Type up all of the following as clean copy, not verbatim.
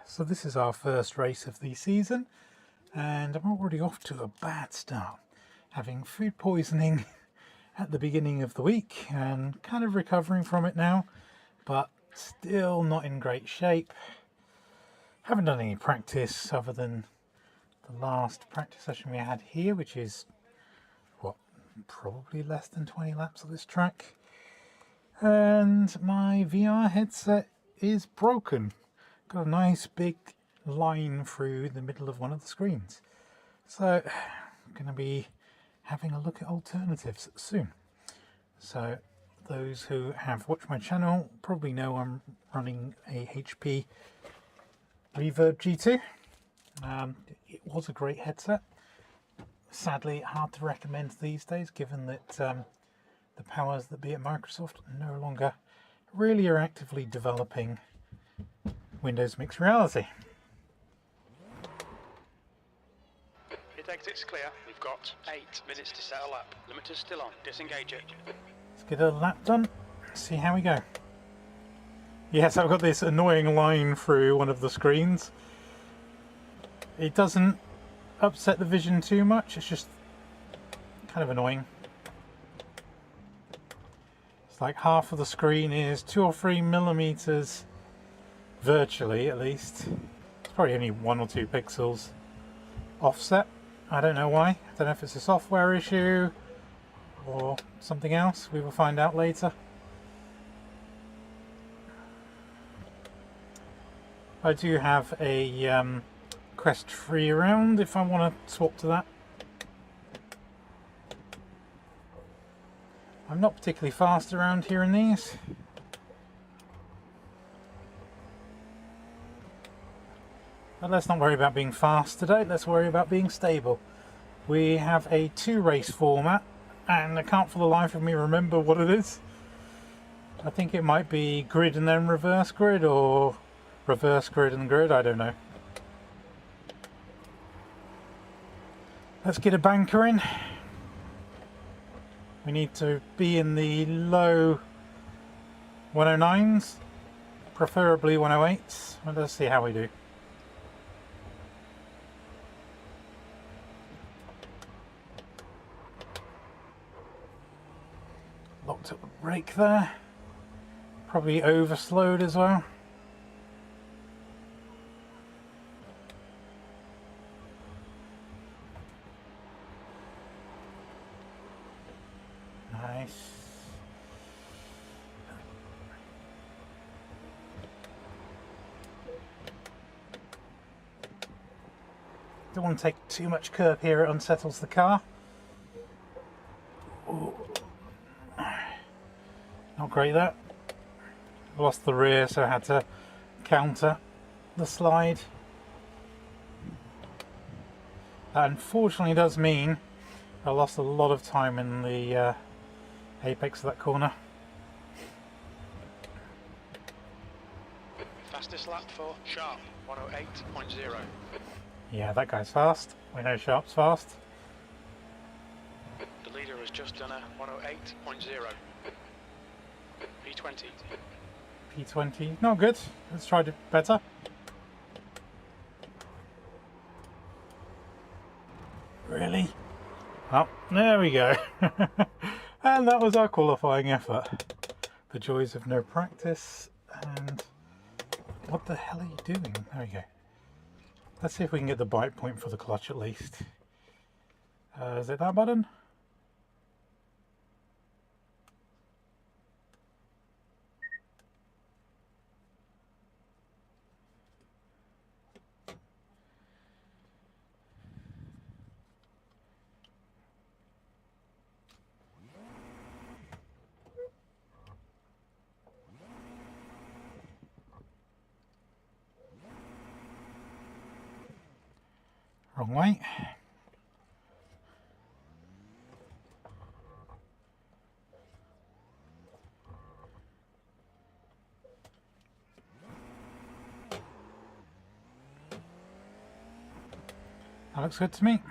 So this is our first race of the season, and I'm already off to a bad start, having food poisoning at the beginning of the week and kind of recovering from it now, but still not in great shape. Haven't done any practice other than the last practice session we had here, which is what, probably less than 20 laps of this track. And my VR headset is broken. Got a nice big line through the middle of one of the screens. So I'm going to be having a look at alternatives soon. So those who have watched my channel probably know I'm running a HP Reverb G2. It was a great headset. Sadly, hard to recommend these days, given that the powers that be at Microsoft no longer really are actively developing Windows Mixed Reality. Pit exit's clear. We've got 8 minutes to settle up. Limiter's still on. Disengage it. Let's get a lap done. See how we go. Yes, I've got this annoying line through one of the screens. It doesn't upset the vision too much. It's just kind of annoying. It's like half of the screen is 2 or 3 millimeters, virtually at least. It's probably only 1 or 2 pixels offset. I don't know why. I don't know if it's a software issue or something else. We will find out later. I do have a Quest 3 around if I want to swap to that. I'm not particularly fast around here in these. But let's not worry about being fast today, let's worry about being stable. We have a 2-race format, and I can't for the life of me remember what it is. I think it might be grid and then reverse grid, or reverse grid and grid, I don't know. Let's get a banker in. We need to be in the low 109s, preferably 108s. Well, let's see how we do. Locked up the brake there. Probably overslowed as well. Nice. Don't want to take too much curb here, it unsettles the car. Ooh. Not great that. Lost the rear, so I had to counter the slide. That unfortunately does mean I lost a lot of time in the apex of that corner. Fastest lap for Sharp, 108.0. Yeah, that guy's fast. We know Sharp's fast. The leader has just done a 108.0. P20. P20, not good. Let's try it better. Really? Oh, there we go. And that was our qualifying effort. The joys of no practice. And what the hell are you doing? There we go. Let's see if we can get the bite point for the clutch at least. Is it that button? Wrong way. That looks good to me.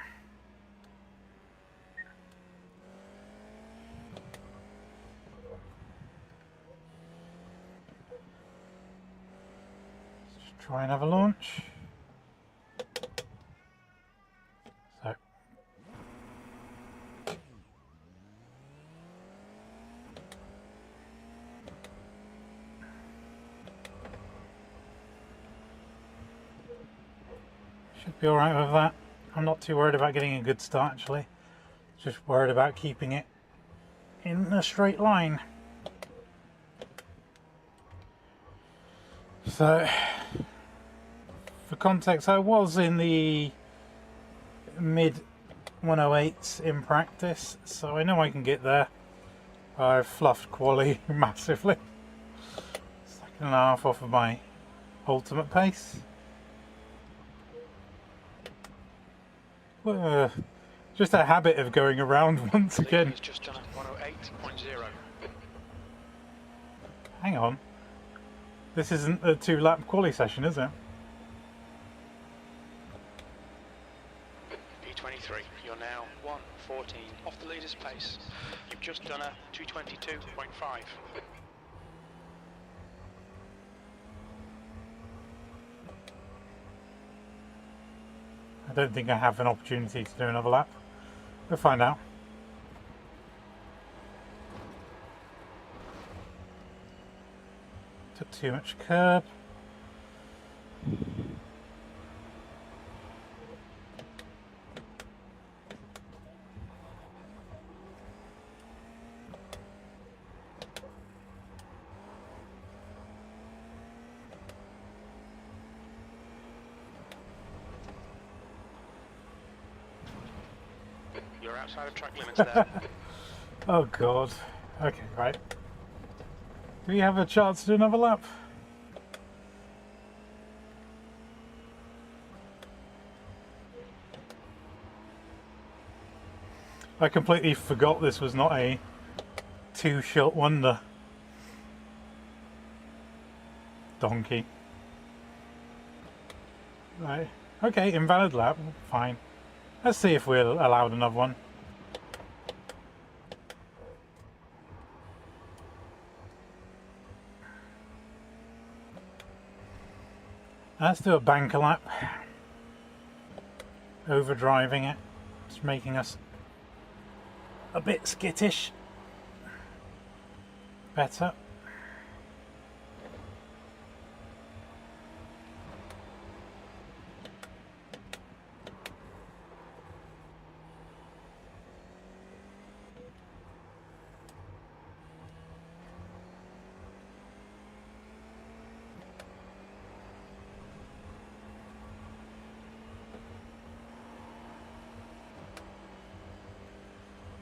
Try and have a launch. So. Should be alright with that. I'm not too worried about getting a good start actually. Just worried about keeping it in a straight line. So, for context, I was in the mid 108s in practice, so I know I can get there. I've fluffed quali massively. Second and a half off of my ultimate pace. Just a habit of going around once again. It's just done a 108.0. Hang on. This isn't a 2-lap quali session, is it? P23, you're now 1:14 off the leader's pace. You've just done a 2:22.5. I don't think I have an opportunity to do another lap. We'll find out. Took too much curb. You're outside of track limits there. Oh god. Okay, right. Do we have a chance to do another lap? I completely forgot this was not a 2-shot wonder. Donkey. Right. Okay, invalid lap. Fine. Let's see if we're allowed another one. Let's do a banker lap. Overdriving it. It's making us a bit skittish. Better.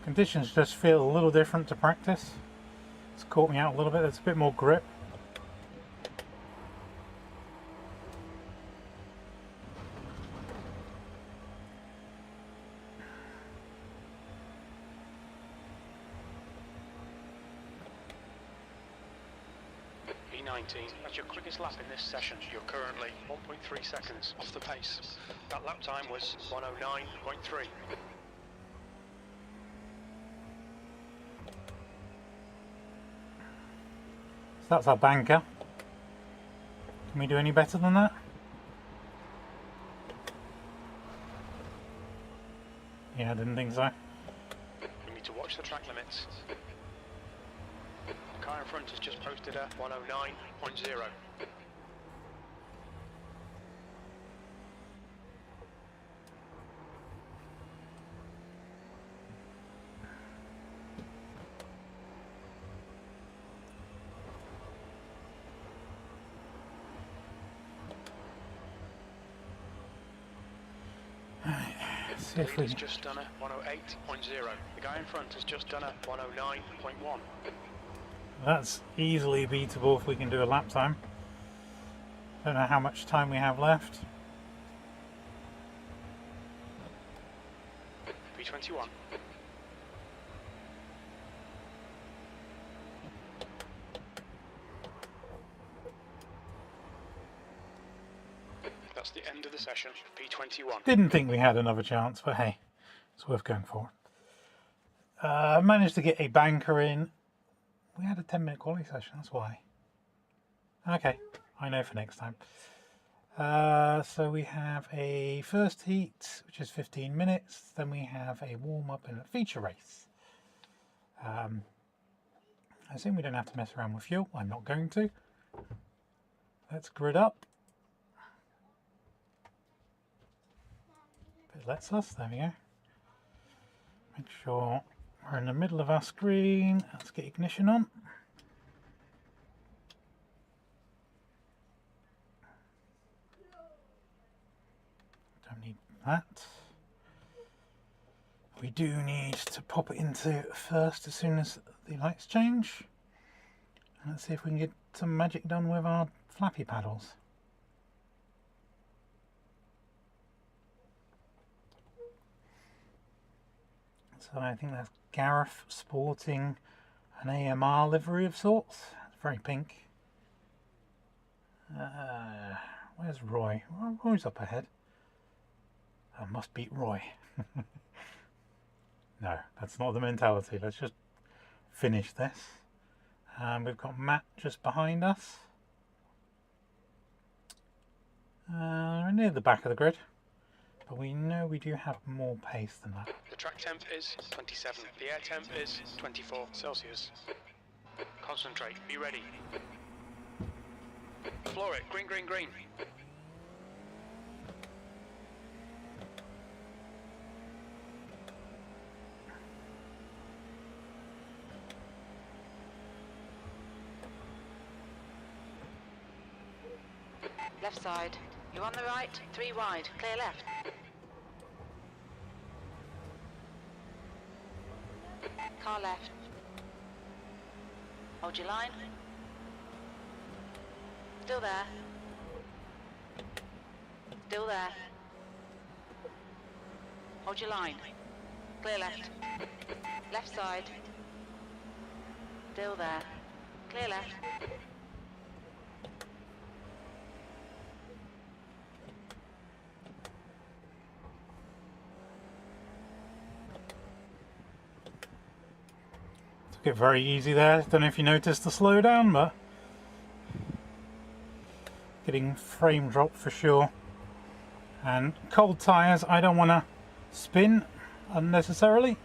Conditions just feel a little different to practice. It's caught me out a little bit. There's a bit more grip. P19, that's your quickest lap in this session. You're currently 1.3 seconds off the pace. That lap time was 109.3. So that's our banker. Can we do any better than that? Yeah, I didn't think so. We need to watch the track limits. The car in front has just posted a 109.0. See if we... He's just done a 108.0. The guy in front has just done a 109.1. That's easily beatable if we can do a lap time. Don't know how much time we have left. P21. That's the end of the session. P21. Didn't think we had another chance, but hey, it's worth going for. Managed to get a banker in. We had a 10-minute quality session, that's why. Okay, I know for next time. So we have a first heat, which is 15 minutes. Then we have a warm-up and a feature race. I assume we don't have to mess around with fuel. I'm not going to. Let's grid up. If it lets us, there we go. Make sure we're in the middle of our screen. Let's get ignition on. Don't need that. We do need to pop it into first as soon as the lights change. And let's see if we can get some magic done with our flappy paddles. So I think that's Gareth sporting an AMR livery of sorts. It's very pink. Where's Roy? Well, Roy's up ahead. I must beat Roy. No, that's not the mentality. Let's just finish this. We've got Matt just behind us. We're near the back of the grid, but we know we do have more pace than that. The track temp is 27. The air temp is 24 Celsius. Concentrate. Be ready. Floor it. Green, green, green. Left side. You're on the right, 3 wide, clear left. Car left. Hold your line. Still there. Still there. Hold your line. Clear left. Left side. Still there. Clear left. Took it very easy there. Don't know if you noticed the slowdown, but getting frame drop for sure. And cold tyres, I don't want to spin unnecessarily.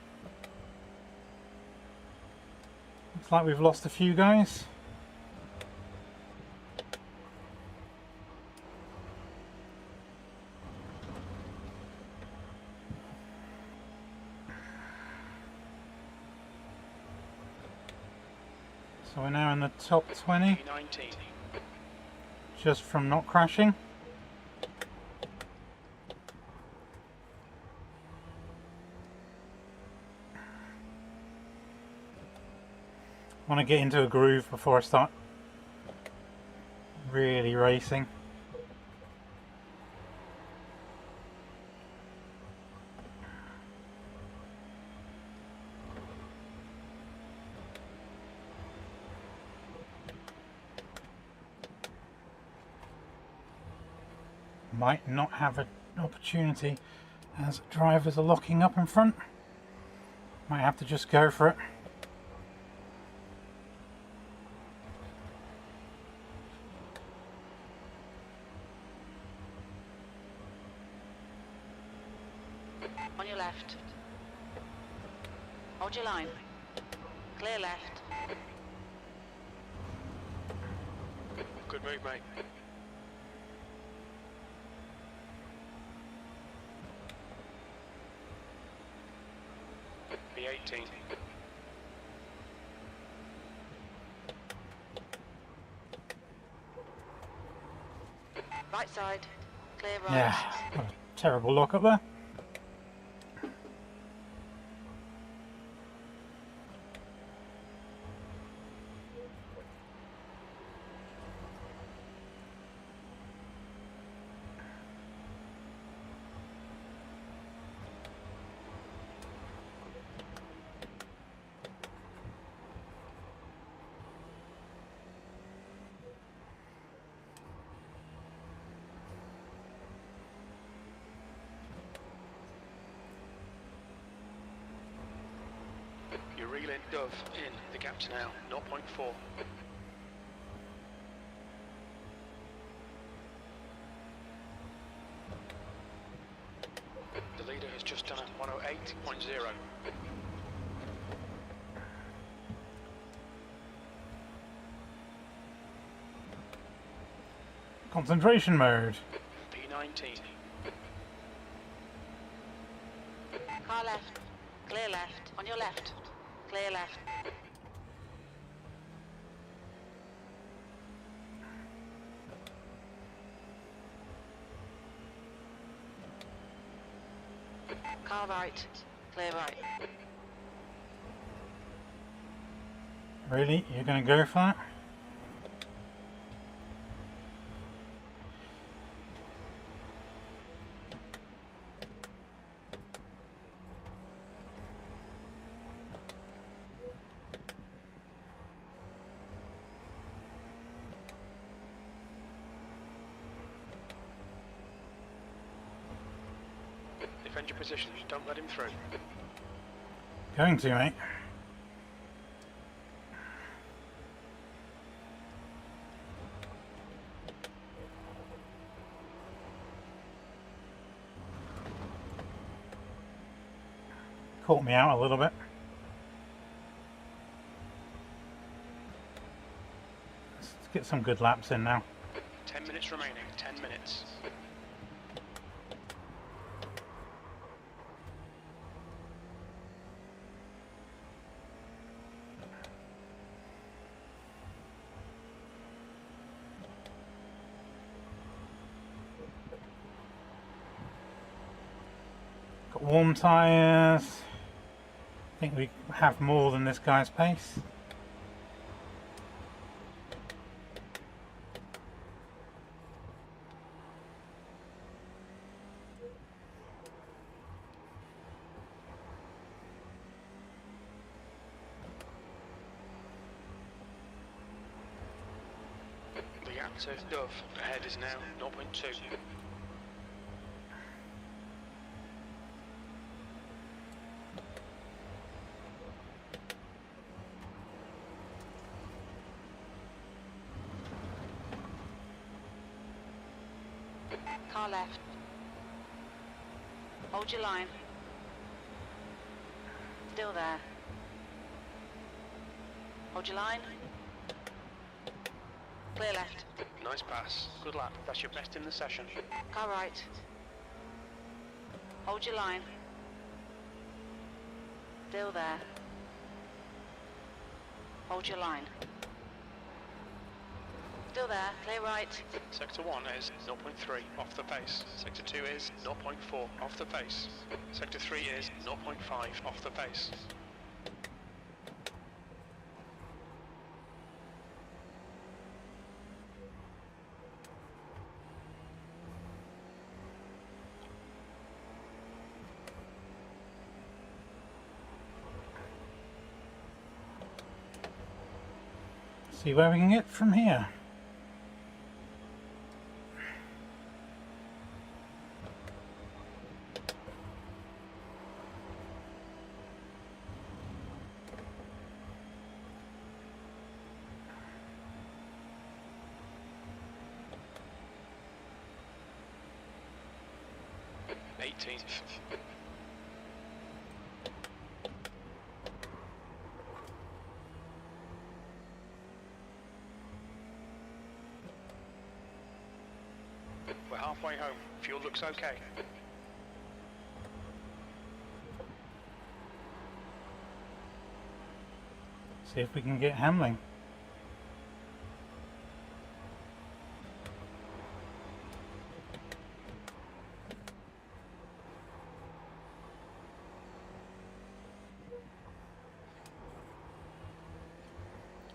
Looks like we've lost a few guys. So we're now in the top 20, 19. just from not crashing. I want to get into a groove before I start really racing. Might not have an opportunity as drivers are locking up in front. Might have to just go for it. On your left. Hold your line. Clear left. Good move, mate. B18. Right side. Clear right. Yeah, what a terrible lock up there. You're reeling Dove in. The gap's now 0.4. done a 108.0. Concentration mode. P19. Car left. Clear left. On your left. Clear left. Car right. Clear right. Really? You're going to go for that? Defend your position, don't let him through. Going to, mate. Caught me out a little bit. Let's get some good laps in now. 10 minutes remaining, 10 minutes. Got warm tyres. I think we have more than this guy's pace. The gap to Dove ahead is now 0.2. Car left. Hold your line. Still there. Hold your line. Clear left. Nice pass. Good lap. That's your best in the session. Car right. Hold your line. Still there. Hold your line. Still there. Clear right. Sector 1 is 0.3 off the pace. Sector 2 is 0.4 off the pace. Sector 3 is 0.5 off the pace. See where we can get from here. We're halfway home. Fuel looks okay. See if we can get Hamling.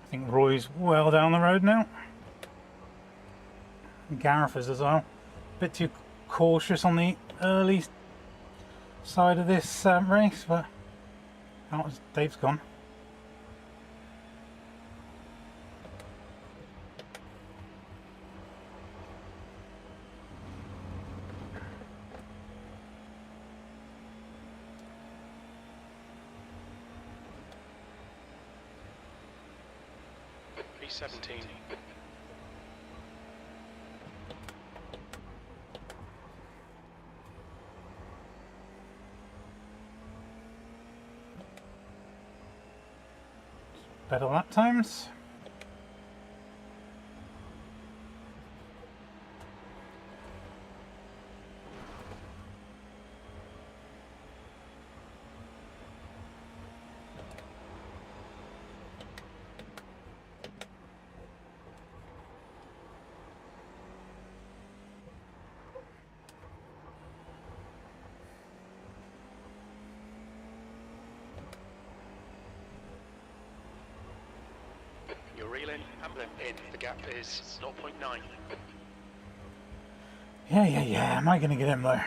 I think Roy's well down the road now. Gareth is as well. Bit too cautious on the early side of this race, but oh, Dave's gone. P17. better lap times. You're reeling, Hamlin in. The gap is 0.9. Yeah. Am I going to get him though?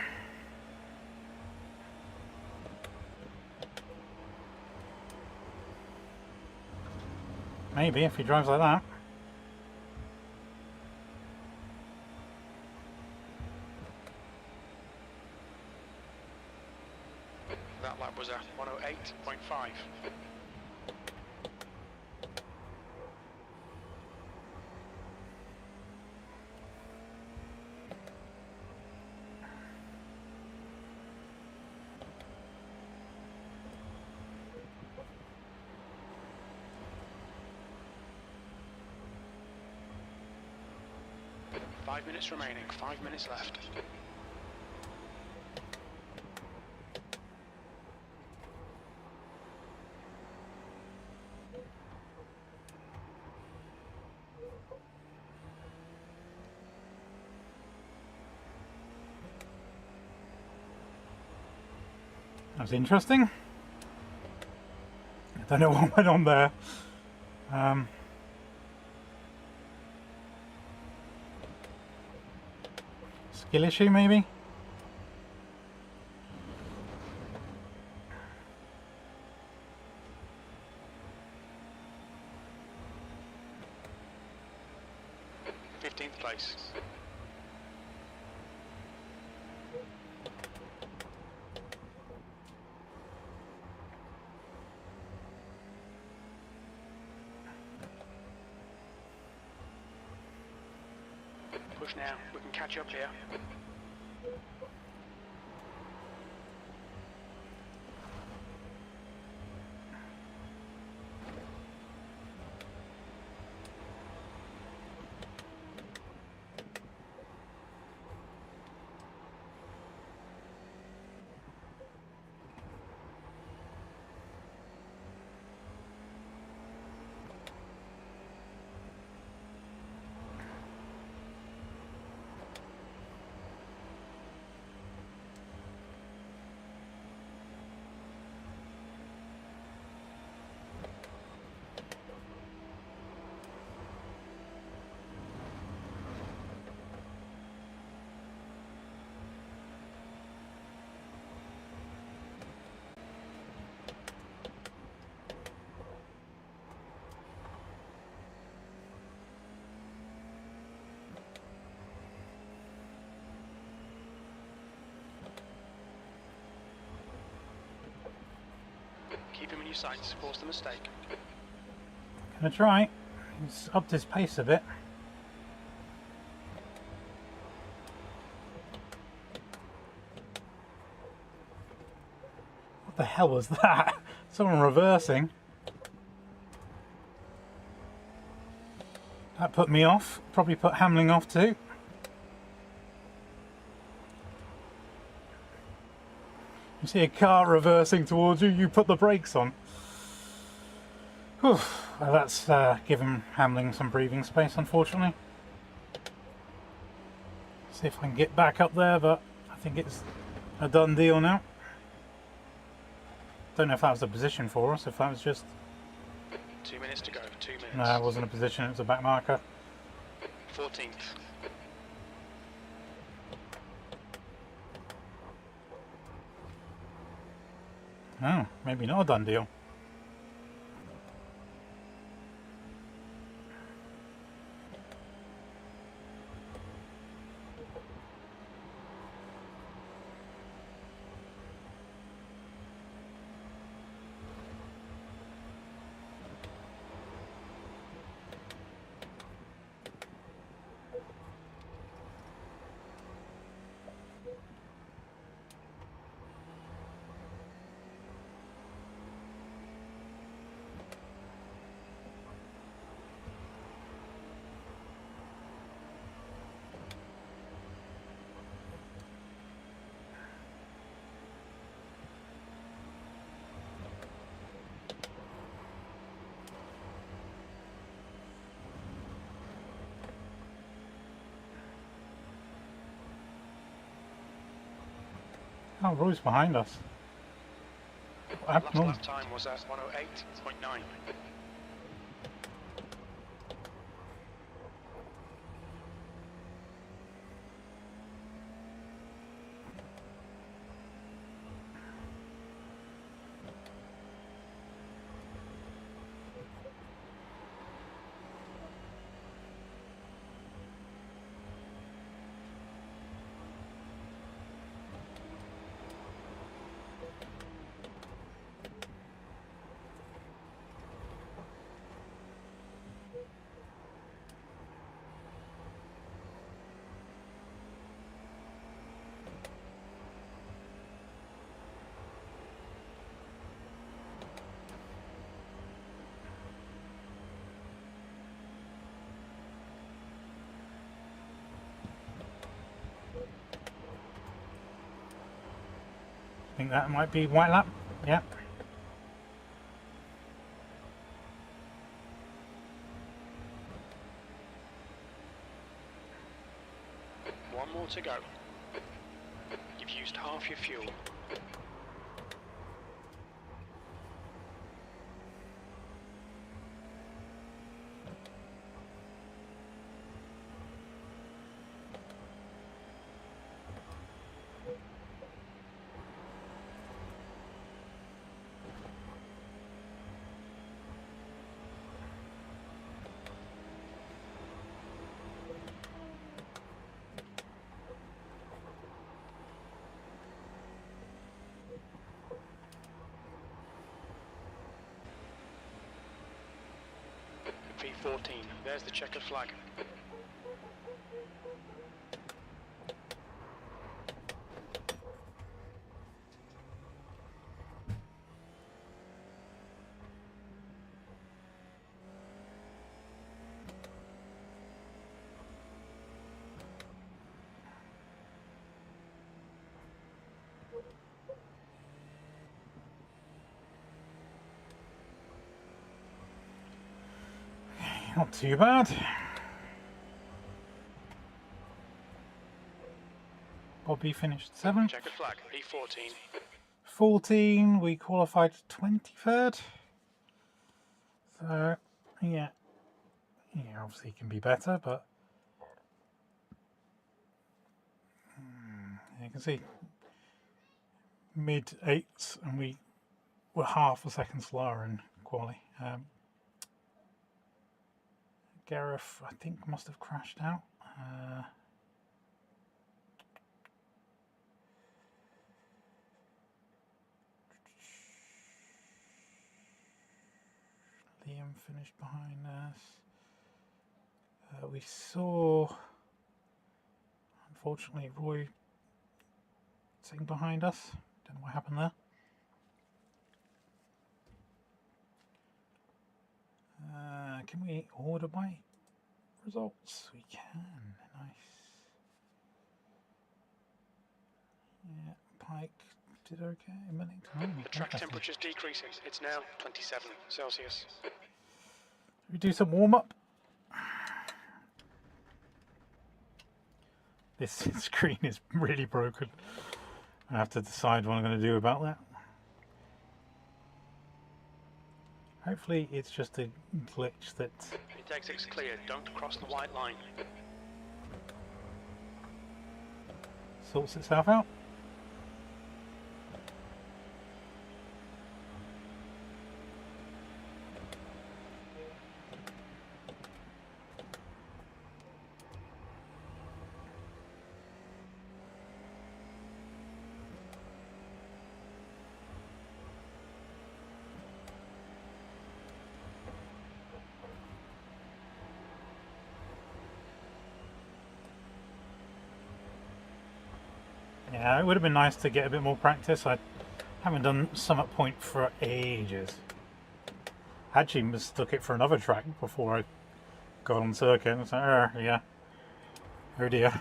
Maybe, if he drives like that. That lap was a 108.5. Five minutes remaining, 5 minutes left. That was interesting. I don't know what went on there. Skill issue, maybe? Place. Push now, we can catch up here. Keep him in your sights, force the mistake. Gonna try. He's upped his pace a bit. What the hell was that? Someone reversing. That put me off. Probably put Hamling off too. You see a car reversing towards you, you put the brakes on. Whew. Well, that's given Hamling some breathing space, unfortunately. See if I can get back up there, but I think it's a done deal now. Don't know if that was a position for us, if that was just... 2 minutes to go, 2 minutes. No, it wasn't a position, it was a back marker. 14th. Oh, maybe not a done deal. Oh, Roy's behind us. Last lap time was at 108.9. I think that might be white lap. Yeah. One more to go. You've used half your fuel. V14, there's the checkered flag. Not too bad. Bobby finished 7th. Checkered flag, V14. 14, we qualified 23rd. So, yeah, obviously it can be better, but you can see mid 8s, and we were half a second slower in quali. Gareth, I think, must have crashed out. Liam finished behind us. We saw, unfortunately, Roy sitting behind us. Don't know what happened there. Can we order by results? We can. Nice. Yeah, Pike did okay. The track temperature's decreasing. It's now 27 Celsius. We do some warm up. This screen is really broken. I have to decide what I'm going to do about that. Hopefully it's just a glitch that... It exit's clear, don't cross the white line. sorts itself out. Yeah, it would have been nice to get a bit more practice. I haven't done Summit Point for ages. I actually mistook it for another track before I got on circuit. And I was like, yeah. Oh dear.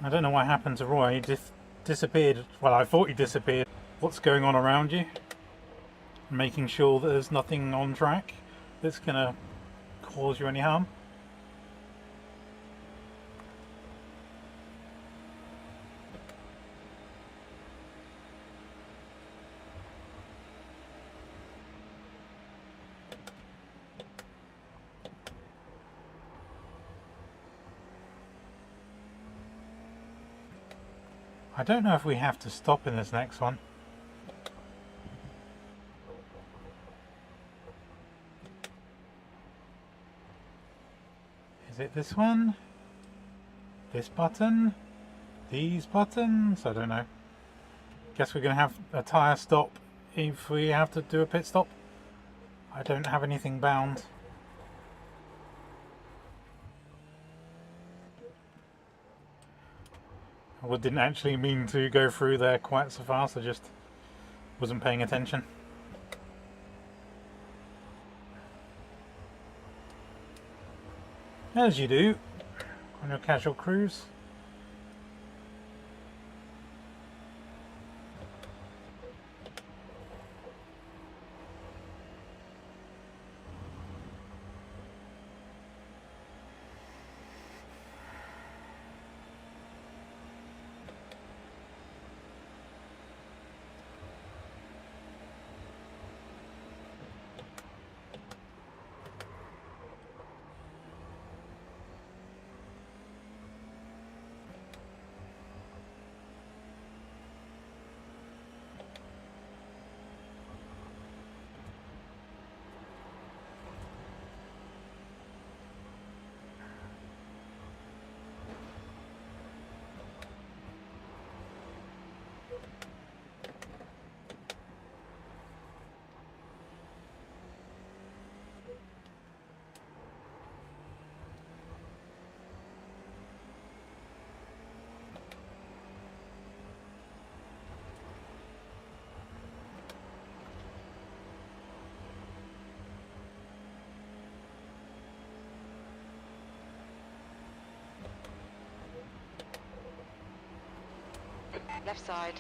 I don't know what happened to Roy. He just disappeared. Well, I thought he disappeared. What's going on around you? Making sure that there's nothing on track that's going to cause you any harm. I don't know if we have to stop in this next one. Is it this one? This button? These buttons? I don't know. Guess we're going to have a tyre stop if we have to do a pit stop. I don't have anything bound. I didn't actually mean to go through there quite so fast, I just wasn't paying attention. As you do on your casual cruise. Left side.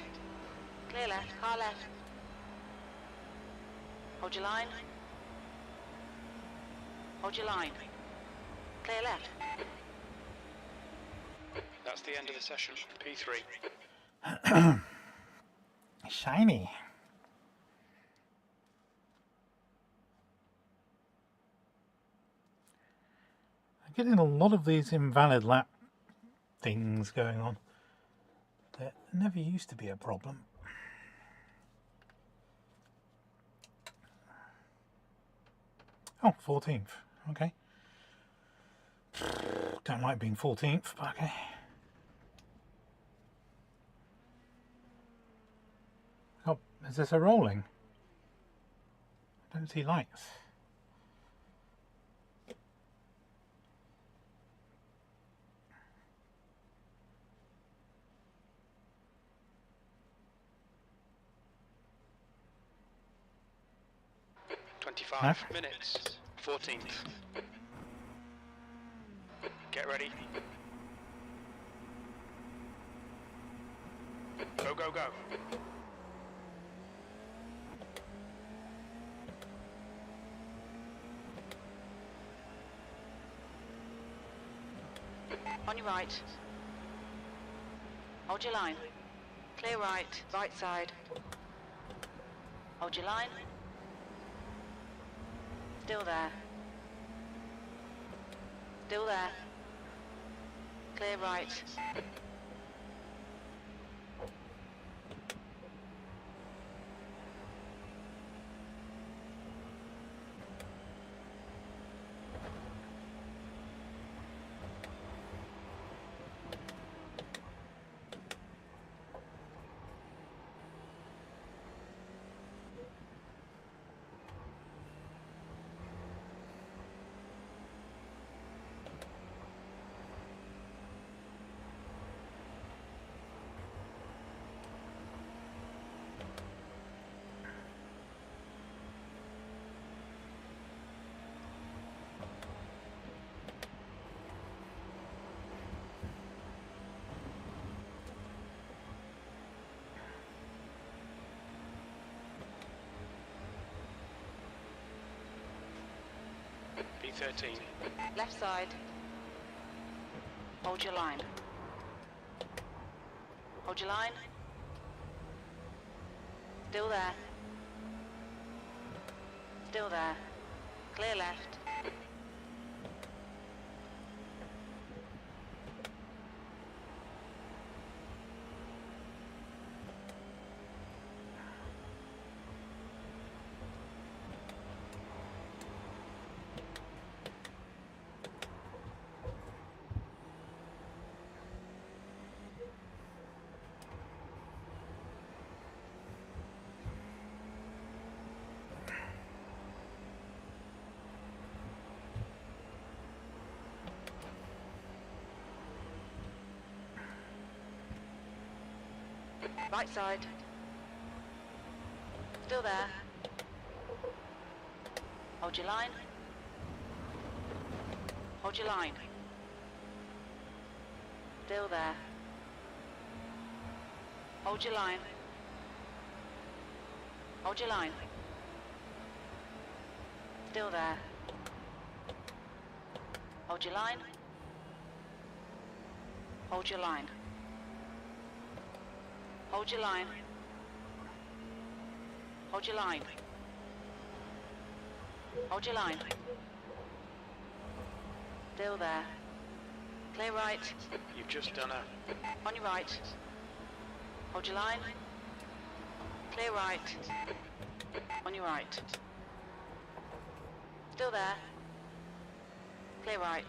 Clear left, car left. Hold your line. Hold your line. Clear left. That's the end of the session. P3. Shiny. I'm getting a lot of these invalid lap things going on. That never used to be a problem. Oh, 14th. Okay. Don't like being 14th, but okay. Oh, is this a rolling? I don't see lights. Huh? 25 minutes. 14th. Get ready. Go, go, go. On your right. Hold your line. Clear right, right side. Hold your line. Still there. Still there. Clear right. P13. Left side. Hold your line. Hold your line. Still there. Still there. Clear left. Right side. Still there. Hold your line. Hold your line. Still there. Hold your line. Hold your line. Still there. Hold your line. Hold your line. Hold your line. Hold your line. Hold your line. Still there. Clear right. You've just done a... On your right. Hold your line. Clear right. On your right. Still there. Clear right.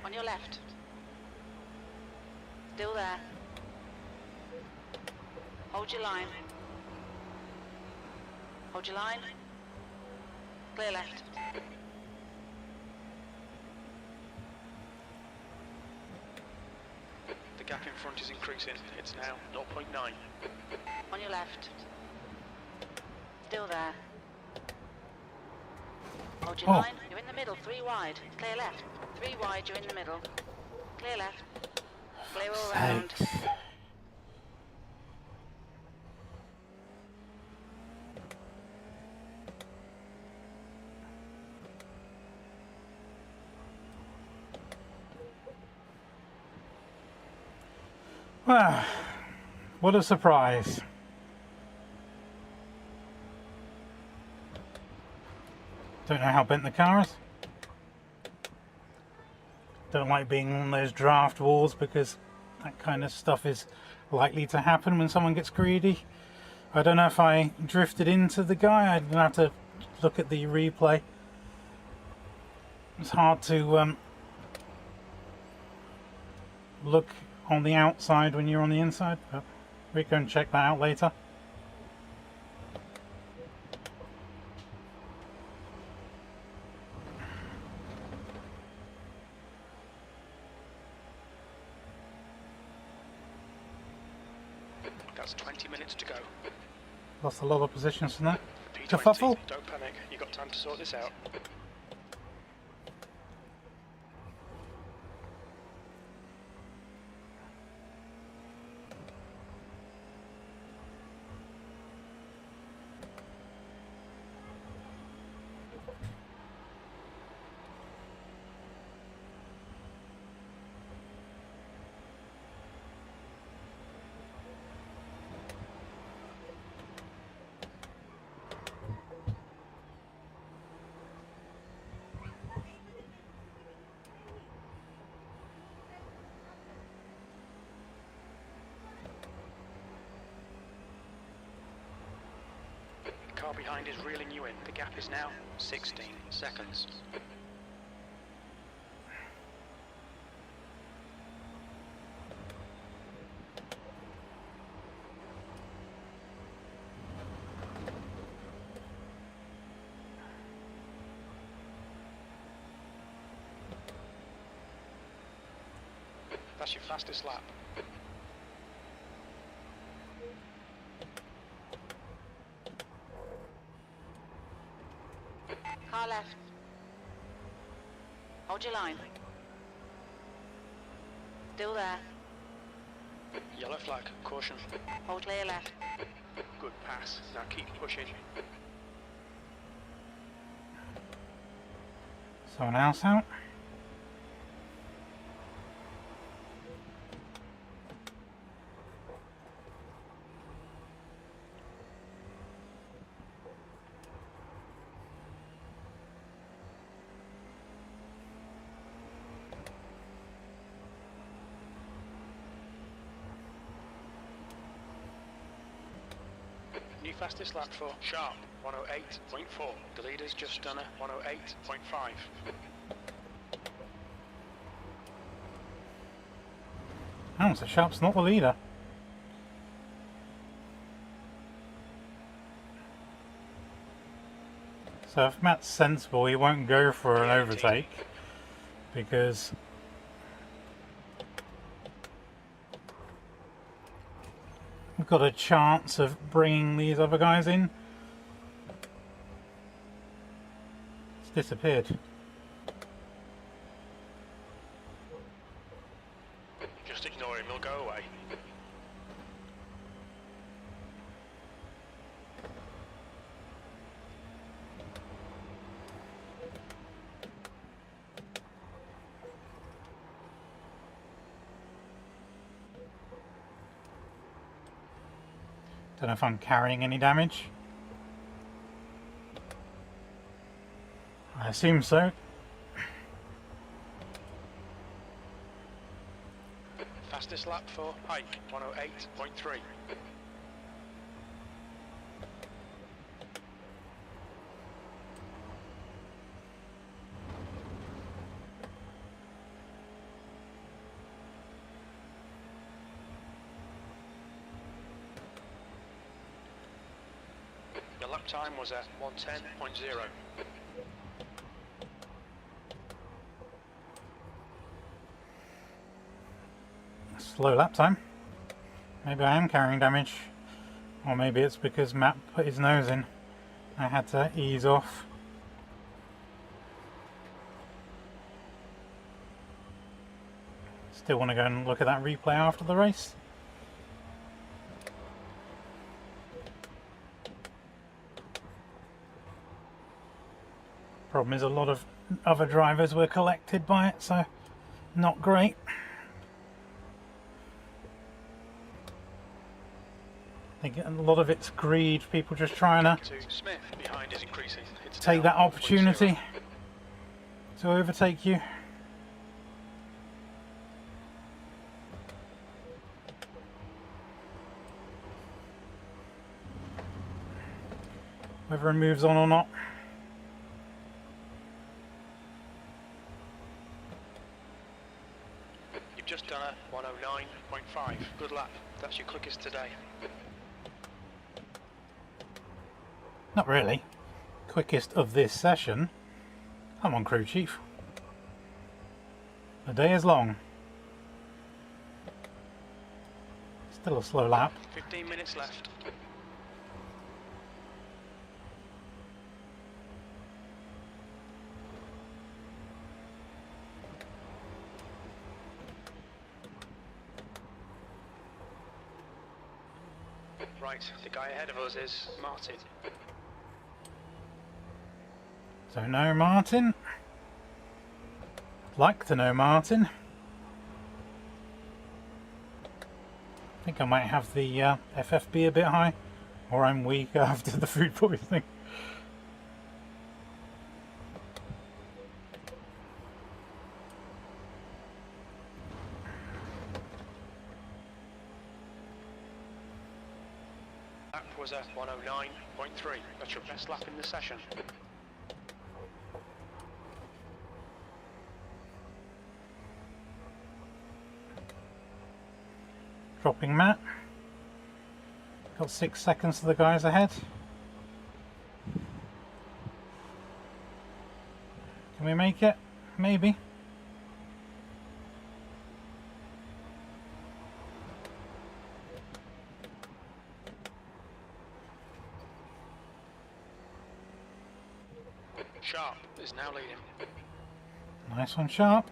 On your left. Still there. Hold your line. Hold your line. Clear left. The gap in front is increasing. It's now 0.9. On your left. Still there. Hold your line. You're in the middle. 3 wide. Clear left. 3 wide. You're in the middle. Clear left. Clear all round. Wow, what a surprise. Don't know how bent the car is. Don't like being on those draft walls because that kind of stuff is likely to happen when someone gets greedy. I don't know if I drifted into the guy. I'd have to look at the replay. It's hard to look on the outside when you're on the inside, but we can check that out later. That's 20 minutes to go. Lost a lot of positions from that. P20, Kerfuffle. don't panic. You've got time to sort this out. Car behind is reeling you in. The gap is now 16 seconds. That's your fastest lap. Car left. Hold your line. Still there. Yellow flag, caution. Hold clear left. Good pass. Now keep pushing. Someone else out. New fastest lap for Sharp, 108.4. The leader's just done a 108.5. Oh, so Sharp's not the leader. So if Matt's sensible, he won't go for an P18. overtake, because we've got a chance of bringing these other guys in. It's disappeared. Just ignore him, he'll go away. Don't know if I'm carrying any damage. I assume so. Fastest lap for Ike, 108.3. The lap time was at 110.0. Slow lap time. Maybe I am carrying damage. Or maybe it's because Matt put his nose in. I had to ease off. Still want to go and look at that replay after the race. Problem is a lot of other drivers were collected by it, so not great. I think a lot of it's greed, people just trying to To Smith, behind is increasing. It's take now that 1.0. opportunity to overtake you. Whether he moves on or not. You've just done a 109.5. Good lap. That's your quickest today. Not really. Quickest of this session. Come on, crew chief. The day is long. Still a slow lap. 15 minutes left. Right, the guy ahead of us is Martin. So no Martin. I'd like to know Martin. I think I might have the FFB a bit high, or I'm weak after the food poisoning. Lap was at 109.3. That's your best lap in the session. Dropping Matt. Got 6 seconds to the guys ahead. Can we make it? Maybe. Sharp is now leading. Nice one, Sharp.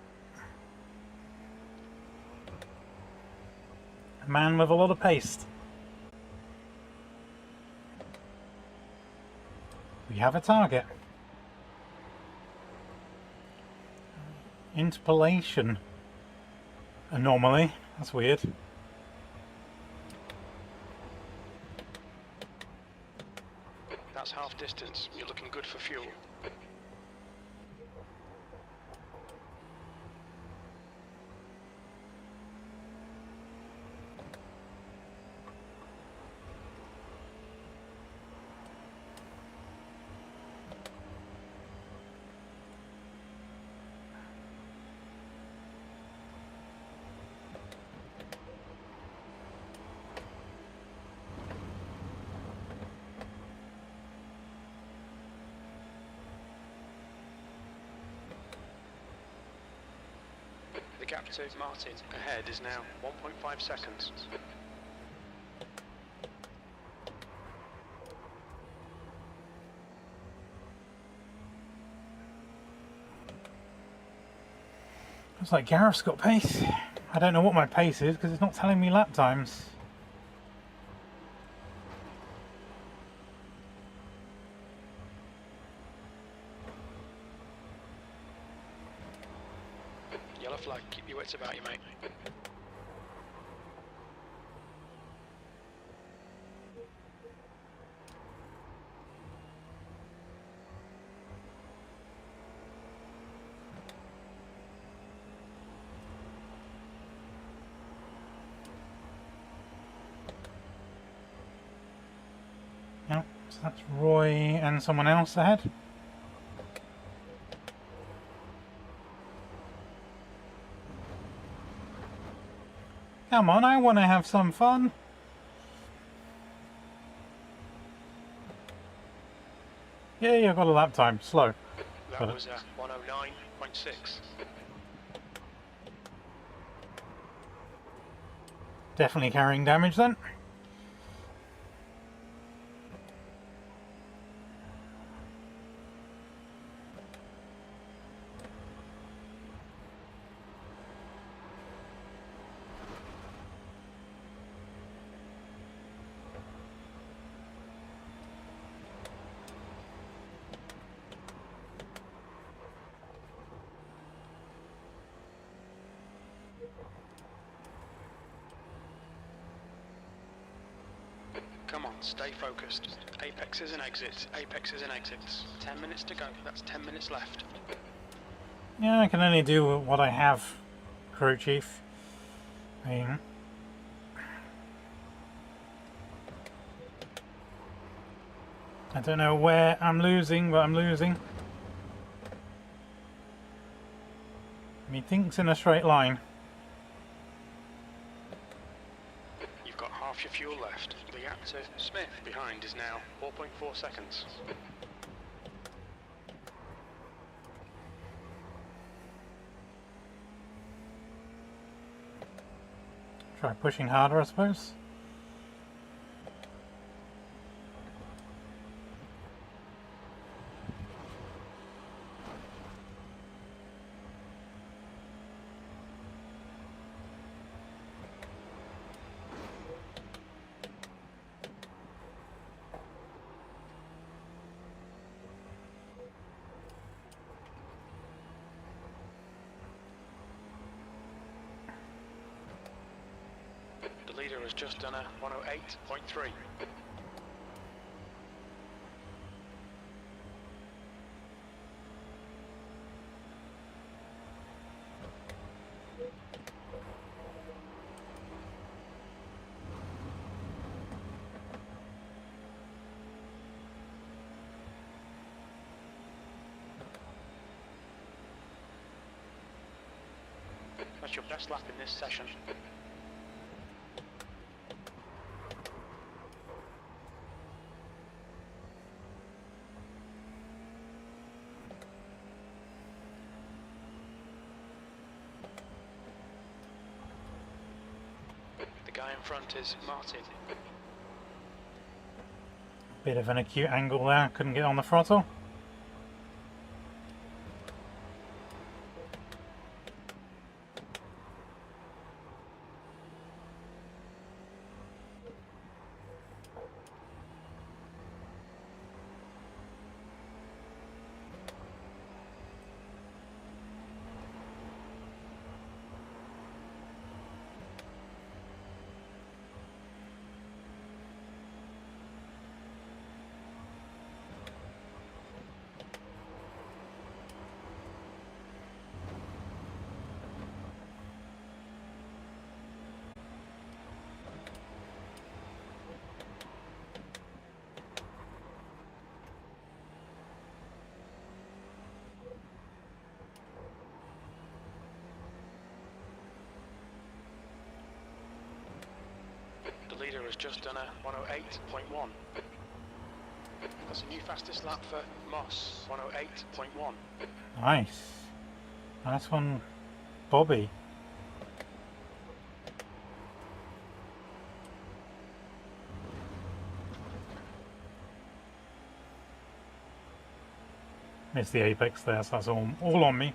A man with a lot of pace. We have a target. Interpolation anomaly. That's weird. That's half distance. You're looking good for fuel. gap to Martin ahead is now 1.5 seconds. Looks like Gareth's got pace. I don't know what my pace is because it's not telling me lap times. Yellow flag, keep your wits about you, mate. Yep, so that's Roy and someone else ahead. Come on, I want to have some fun. Yeah, I got a lap time. Slow. That was 109.6. Definitely carrying damage then. Come on, stay focused. Apexes and exits, apexes and exits. 10 minutes to go, that's 10 minutes left. Yeah, I can only do what I have, crew chief. I mean, I don't know where I'm losing, but I'm losing. Methinks in a straight line. You've got half your fuel left. The gap to Smith behind is now 4.4 seconds. Try pushing harder, I suppose. The leader has just done a 108.3. That's your best lap in this session. The guy in front is Martin. Bit of an acute angle there, couldn't get on the throttle. The leader has just done a 108.1. That's a new fastest lap for Moss, 108.1. Nice. Nice one, Bobby. Missed the apex there, so that's all on me.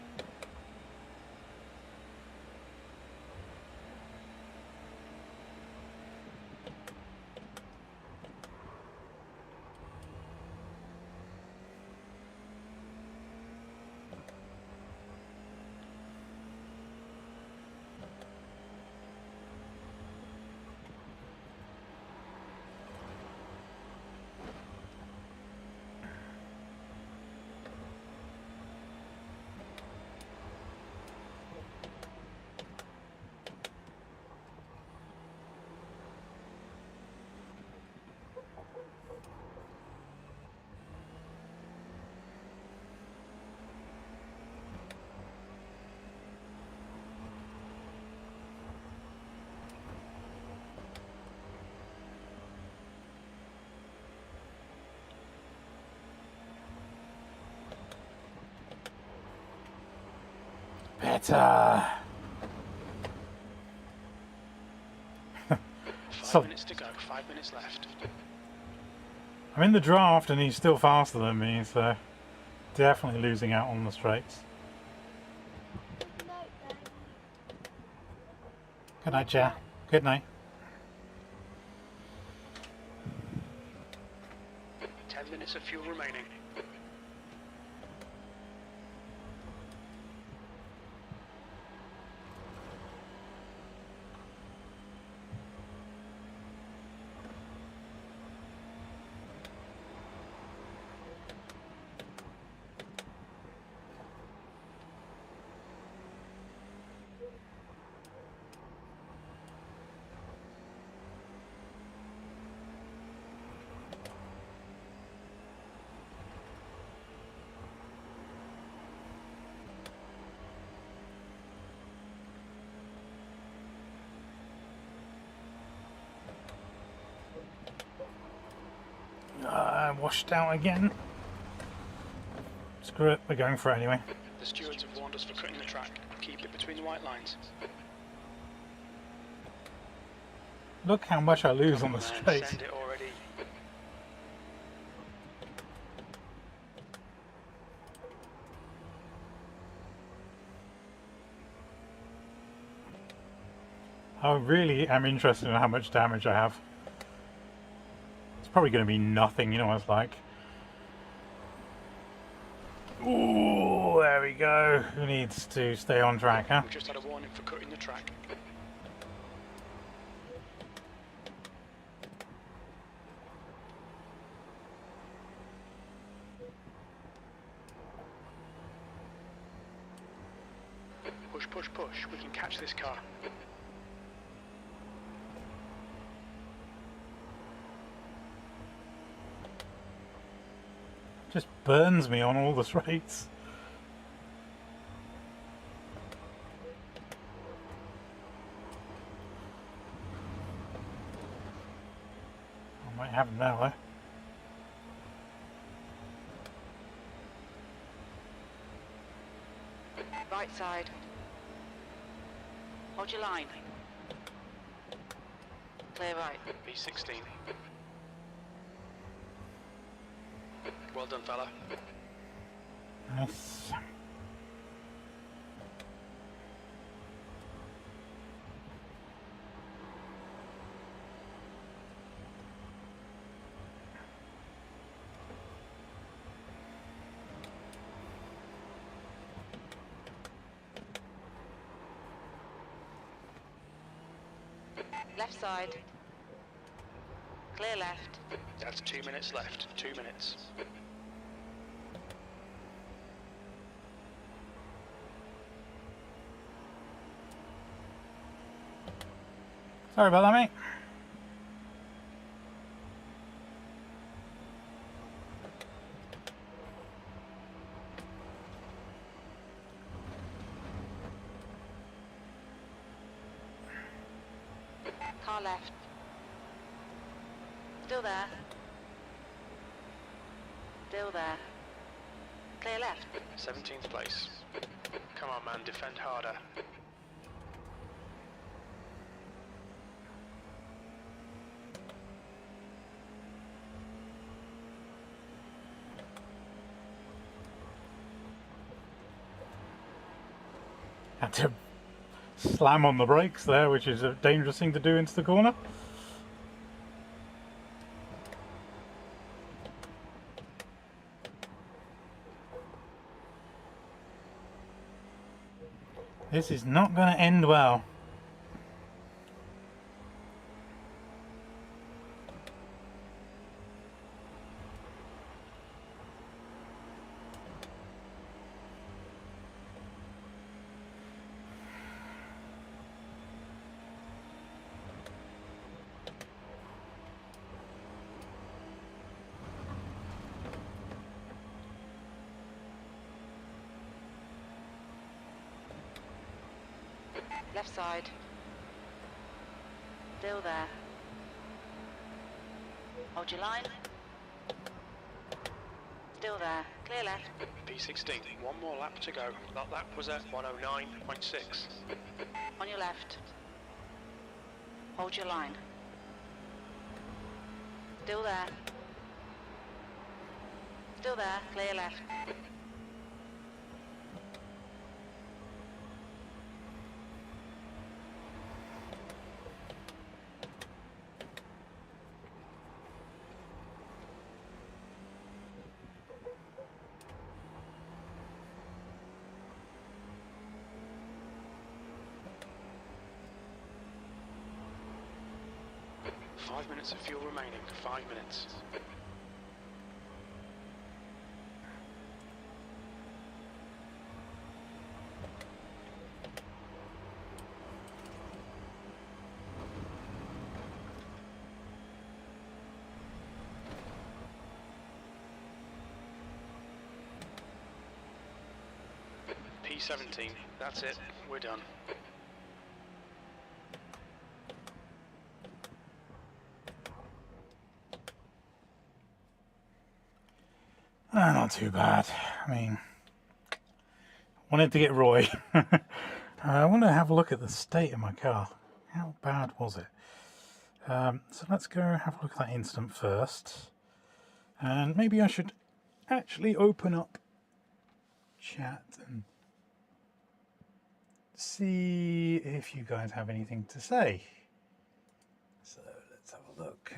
Better. 5 minutes to go, 5 minutes left. I'm in the draft and he's still faster than me, so definitely losing out on the straights. Good night, Chair. Good night. 10 minutes of fuel remaining. Washed out again. Screw it, we're going for it anyway. The stewards have warned us for cutting the track. Keep it between the white lines. Look how much I lose on the Man, straight. send it already. I really am interested in how much damage I have. It's probably going to be nothing, you know what it's like. Ooh, there we go. Who needs to stay on track, huh? We just had a warning for cutting the track. Push, push, push. We can catch this car. Just burns me on all the straights. I might have him now, though. Right side. Hold your line. Clear right. B16. Well done, fella. Nice. Left side. Clear left. That's 2 minutes left. 2 minutes. Sorry about that, mate. Car left. Still there. Still there. Clear left. 17th place. Come on, man. Defend harder. Had to slam on the brakes there, which is a dangerous thing to do into the corner. This is not going to end well. Left side. Still there. Hold your line. Still there. Clear left. P16, one more lap to go. That lap was at 109.6. On your left. Hold your line. Still there. Still there. Clear left. Five minutes of fuel remaining. 5 minutes. P17, that's it. We're done. Not too bad. I mean, wanted to get Roy. I want to have a look at the state of my car. How bad was it? So let's go have a look at that incident first. And maybe I should actually open up chat and see if you guys have anything to say. So let's have a look.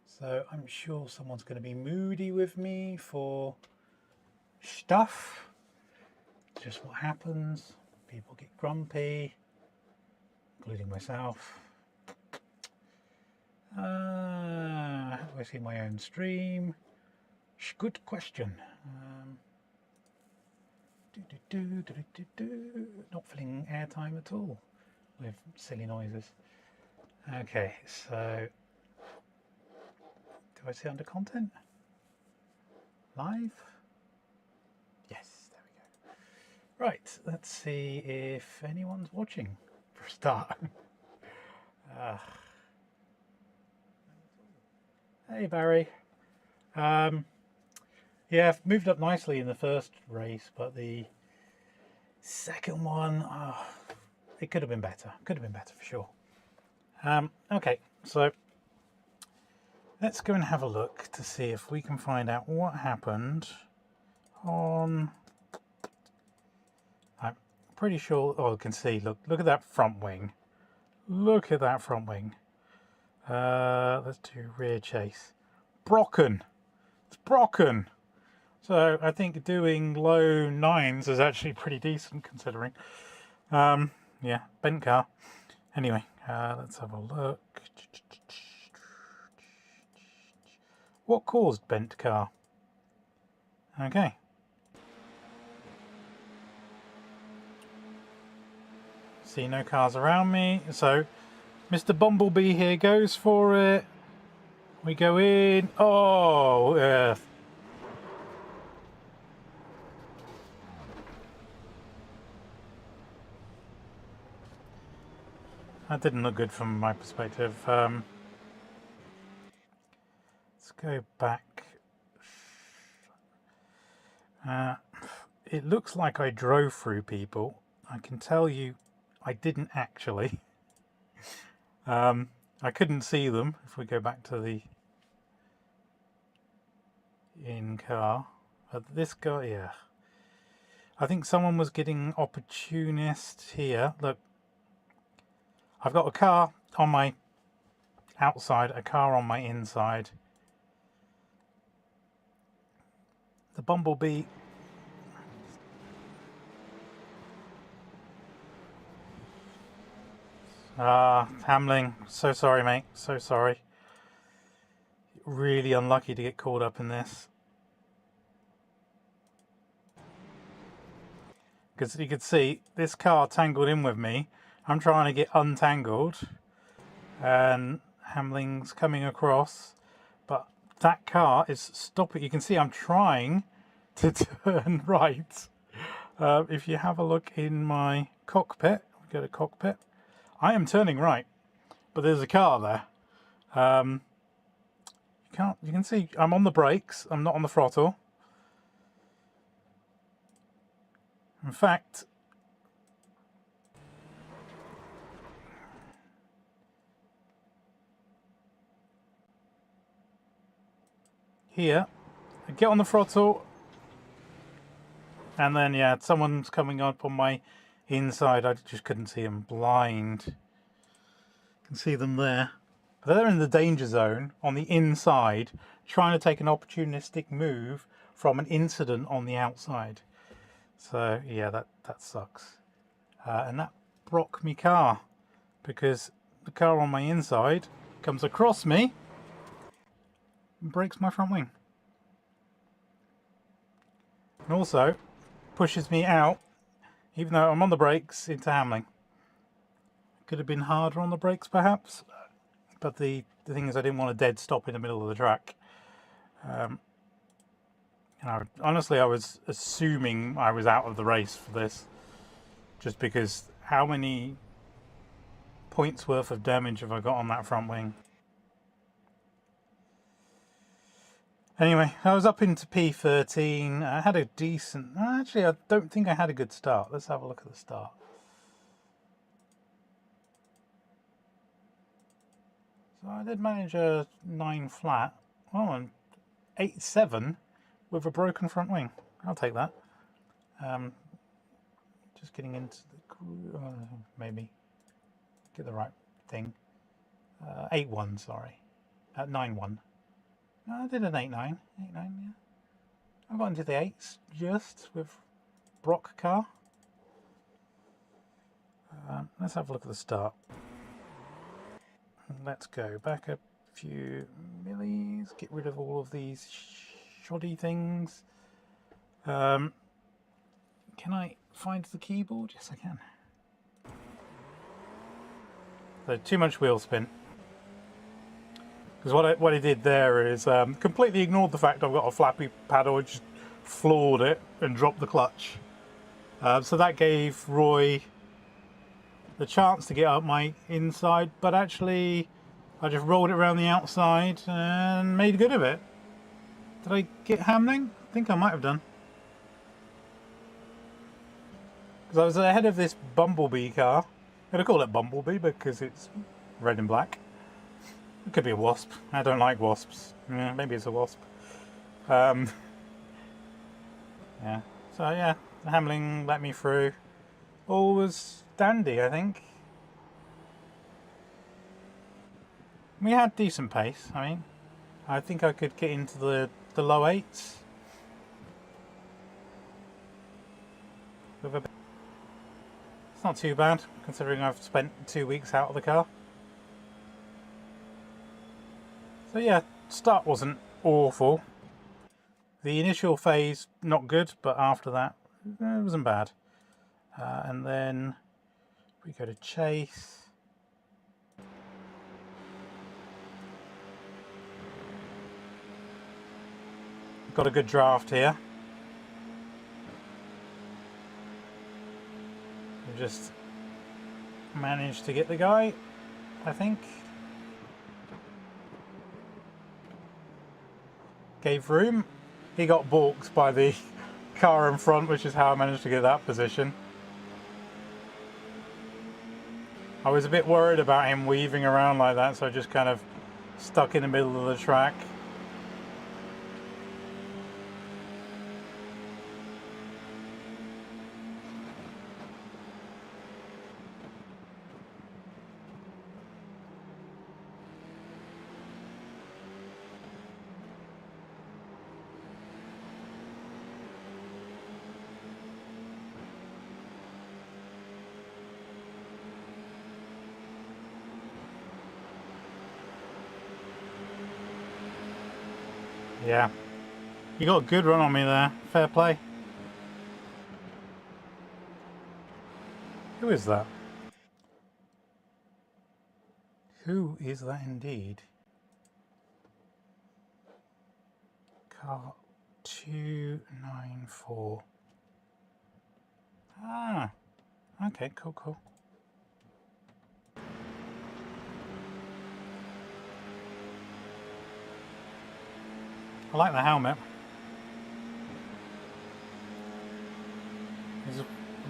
So I'm sure someone's going to be moody with me for stuff. Just what happens. People get grumpy, including myself. How do I see my own stream? Good question. Not filling airtime at all with silly noises. Okay, so do I see under content? Live? Yes, there we go. Right, let's see if anyone's watching for a start. Hey Barry. Yeah, I've moved up nicely in the first race, but the second one, it could have been better. Could have been better for sure. Okay, so let's go and have a look to see if we can find out what happened on... I'm pretty sure... Oh, you can see, look at that front wing. Look at that front wing. Let's do rear chase. Brocken. It's brocken. So I think doing low 9s is actually pretty decent considering. Yeah, bent car. Anyway, let's have a look. What caused bent car? Okay. See no cars around me, so Mr. Bumblebee here goes for it. We go in. Oh, earth. That didn't look good from my perspective. Let's go back. It looks like I drove through people. I can tell you I didn't actually. I couldn't see them if we go back to the in car. But this guy, yeah. I think someone was getting opportunist here. Look, I've got a car on my outside, a car on my inside. The Bumblebee. Hamling, so sorry, mate, so sorry. Really unlucky to get caught up in this. Because you could see this car tangled in with me. I'm trying to get untangled, and Hamling's coming across, but that car is stopping. You can see I'm trying to turn right. If you have a look in my cockpit, go to cockpit, I am turning right, but there's a car there. You can see I'm on the brakes, I'm not on the throttle. In fact, here, I get on the throttle, and then yeah, someone's coming up on my inside. I just couldn't see them, blind. You can see them there. But they're in the danger zone on the inside, trying to take an opportunistic move from an incident on the outside. So yeah, that sucks. And that broke me car, because the car on my inside comes across me and breaks my front wing. And also pushes me out, even though I'm on the brakes, into Hamling. Could have been harder on the brakes perhaps, but the thing is I didn't want a dead stop in the middle of the track. Honestly, I was assuming I was out of the race for this, just because how many points worth of damage have I got on that front wing? Anyway, I was up into P13. I had a decent... Actually, I don't think I had a good start. Let's have a look at the start. So I did manage a 9 flat. Oh, and 8-7 with a broken front wing. I'll take that. Just getting into the... maybe get the right thing. 8-1, sorry. 9-1. No, I did an 8-9. 8-9, yeah. I got into the 8s just with Brock car. Let's have a look at the start. Let's go back a few millis, get rid of all of these shoddy things. Can I find the keyboard? Yes, I can. So too much wheel spin. Because what I did there is completely ignored the fact I've got a flappy paddle, just floored it and dropped the clutch. So that gave Roy the chance to get up my inside, but actually I just rolled it around the outside and made good of it. Did I get Hamling? I think I might have done. Because I was ahead of this Bumblebee car. I'm going to call it Bumblebee because it's red and black. It could be a wasp. I don't like wasps. Yeah, maybe it's a wasp. Yeah. So yeah, Hamling let me through. All was dandy, I think. We had decent pace. I mean, I think I could get into the low 8s. It's not too bad, considering I've spent 2 weeks out of the car. So yeah, start wasn't awful. The initial phase, not good, but after that, it wasn't bad. And then we go to chase. Got a good draft here. We just managed to get the guy, I think. Gave room. He got balked by the car in front, which is how I managed to get that position. I was a bit worried about him weaving around like that, so I just kind of stuck in the middle of the track. Yeah. You got a good run on me there. Fair play. Who is that? Who is that indeed? Car 294. Ah, okay, cool, cool. I like the helmet. It's a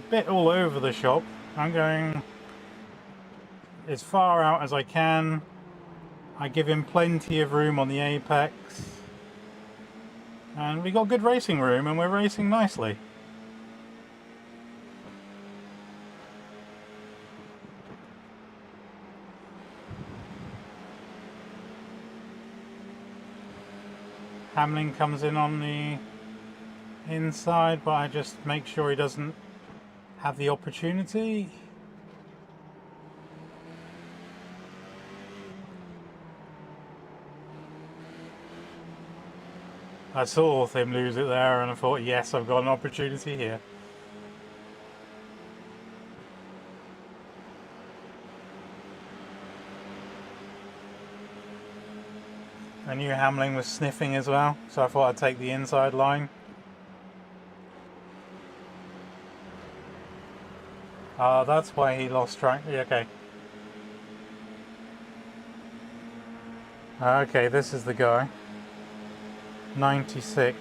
bit all over the shop. I'm going as far out as I can. I give him plenty of room on the apex. And we got good racing room and we're racing nicely. Hamlin comes in on the inside, but I just make sure he doesn't have the opportunity. I saw him lose it there and I thought, yes, I've got an opportunity here. I knew Hamlin was sniffing as well, so I thought I'd take the inside line. That's why he lost track. Yeah, okay. Okay, this is the guy. 96.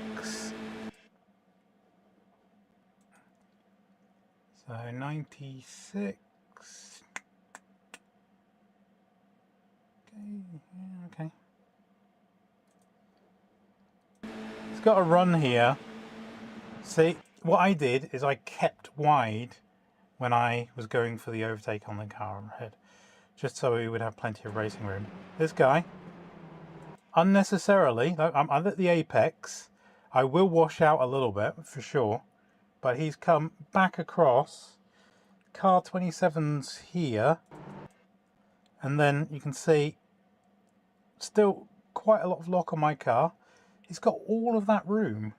So 96. Okay. He's got a run here. See, what I did is I kept wide when I was going for the overtake on the car ahead, just so we would have plenty of racing room. This guy, unnecessarily, I'm at the apex. I will wash out a little bit for sure, but he's come back across. Car 27's here, and then you can see still quite a lot of lock on my car. He's got all of that room.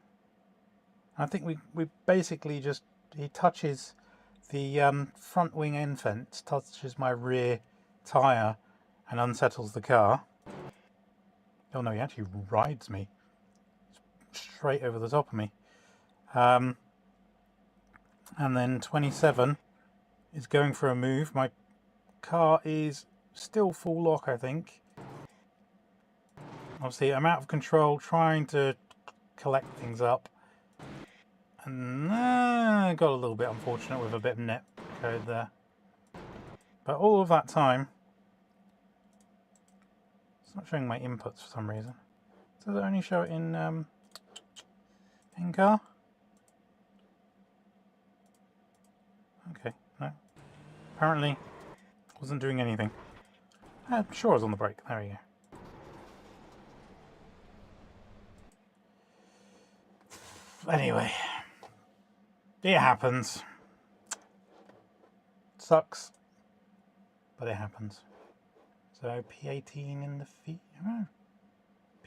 I think we basically just, he touches the front wing end fence, touches my rear tyre and unsettles the car. Oh no, he actually rides me straight over the top of me. And then 27 is going for a move. My car is still full lock, I think. Obviously, I'm out of control, trying to collect things up. And got a little bit unfortunate with a bit of net code there. But all of that time, it's not showing my inputs for some reason. Does it only show it in car? Okay, no. Apparently, wasn't doing anything. I'm sure I was on the brake. There we go. Anyway, it happens. Sucks, but it happens. So P18 in the feature.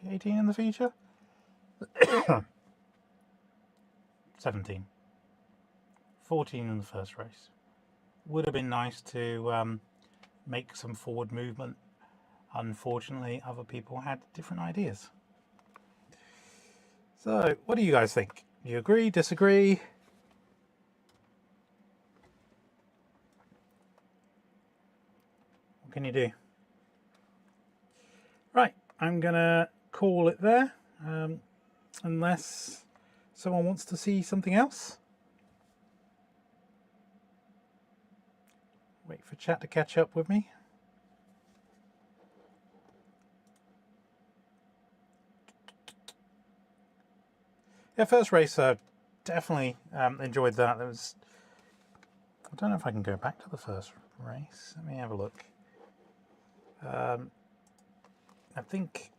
P18 in the feature. 17. 14 in the first race. Would have been nice to make some forward movement. Unfortunately, other people had different ideas. So, what do you guys think? Do you agree, disagree? What can you do? Right, I'm gonna call it there, unless someone wants to see something else. Wait for chat to catch up with me. Yeah, first race, definitely enjoyed that. There was, I don't know if I can go back to the first race. Let me have a look. I think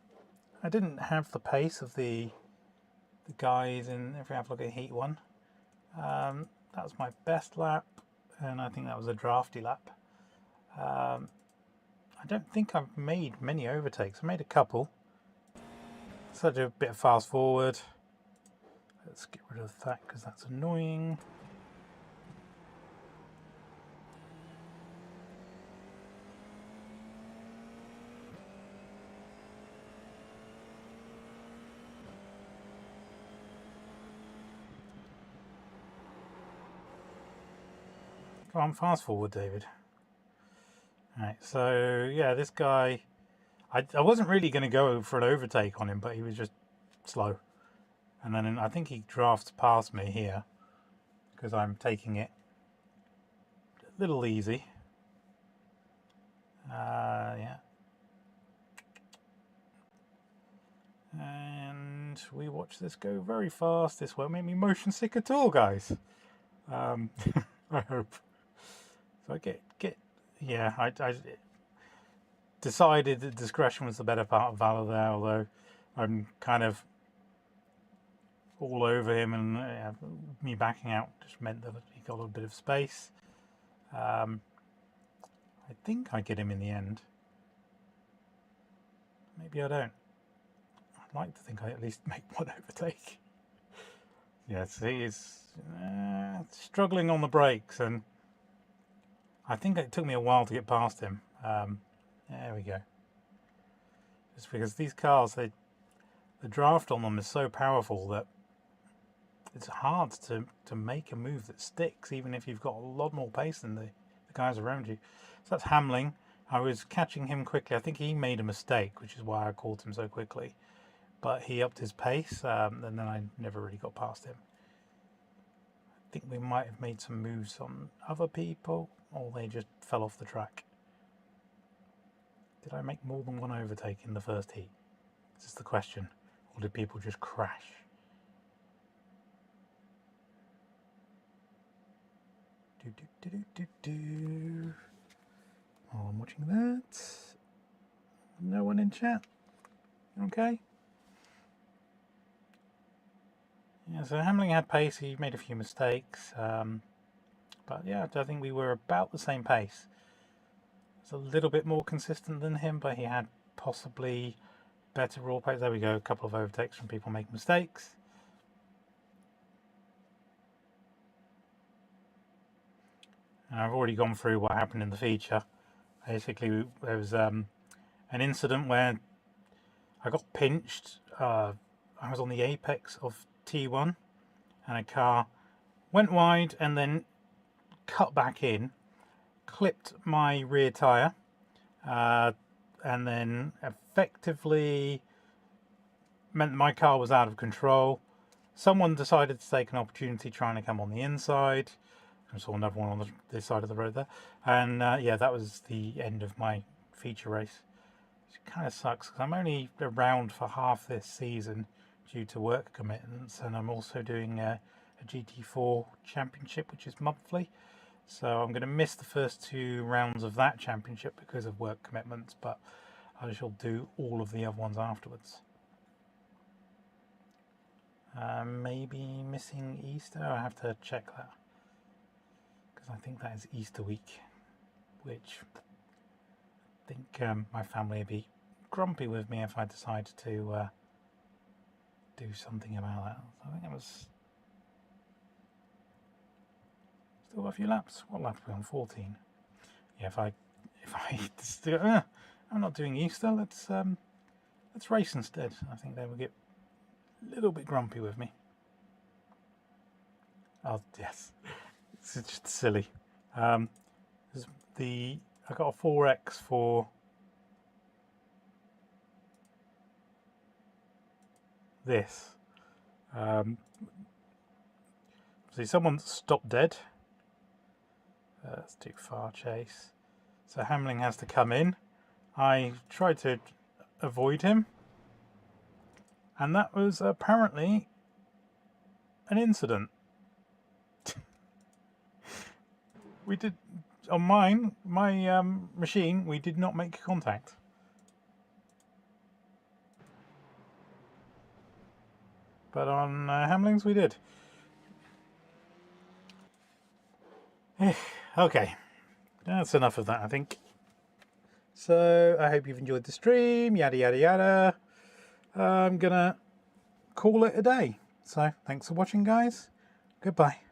I didn't have the pace of the guys in, if we have a look at Heat 1. That was my best lap, and I think that was a drafty lap. I don't think I've made many overtakes. I made a couple. So I do a bit of fast forward. Let's get rid of that because that's annoying. Come on, fast forward, David. Right, so yeah, this guy, I wasn't really going to go for an overtake on him, but he was just slow. And then I think he drafts past me here because I'm taking it a little easy. Yeah. And we watch this go very fast. This won't make me motion sick at all, guys. I hope. So I get yeah, I decided that discretion was the better part of valor there, although I'm kind of all over him, and me backing out just meant that he got a bit of space. I think I get him in the end. Maybe I don't. I'd like to think I at least make one overtake. Yes, he is struggling on the brakes, and I think it took me a while to get past him. There we go. Just because these cars, the draft on them is so powerful that it's hard to make a move that sticks, even if you've got a lot more pace than the guys around you. So that's Hamling. I was catching him quickly. I think he made a mistake, which is why I caught him so quickly. But he upped his pace, and then I never really got past him. I think we might have made some moves on other people, or they just fell off the track. Did I make more than one overtake in the first heat? This is the question. Or did people just crash? Oh, I'm watching that. No one in chat. Okay. Yeah, so Hamling had pace. He made a few mistakes. But yeah, I think we were about the same pace. It's a little bit more consistent than him, but he had possibly better raw pace. There we go. A couple of overtakes from people making mistakes. And I've already gone through what happened in the feature. Basically, there was an incident where I got pinched. I was on the apex of T1, and a car went wide and then cut back in, clipped my rear tyre, and then effectively meant my car was out of control. Someone decided to take an opportunity trying to come on the inside. I saw another one on this side of the road there, and yeah, that was the end of my feature race. It kind of sucks because I'm only around for half this season due to work commitments, and I'm also doing a GT4 championship, which is monthly. So I'm going to miss the first 2 rounds of that championship because of work commitments, but I shall do all of the other ones afterwards. Maybe missing Easter. I have to check that because I think that is Easter week, which I think my family would be grumpy with me if I decide to do something about that. I think it was still got a few laps. What lap are we on? 14. Yeah, if I I'm not doing Easter. Let's race instead. I think they will get a little bit grumpy with me. Oh yes, it's just silly. I got a 4X for this. See, someone stopped dead. That's too far, Chase. So Hamling has to come in. I tried to avoid him, and that was apparently an incident. We did on my machine. We did not make contact. But on Hamling's we did. Okay, that's enough of that, I think. So I hope you've enjoyed the stream, yada yada yada. I'm gonna call it a day. So thanks for watching, guys. Goodbye.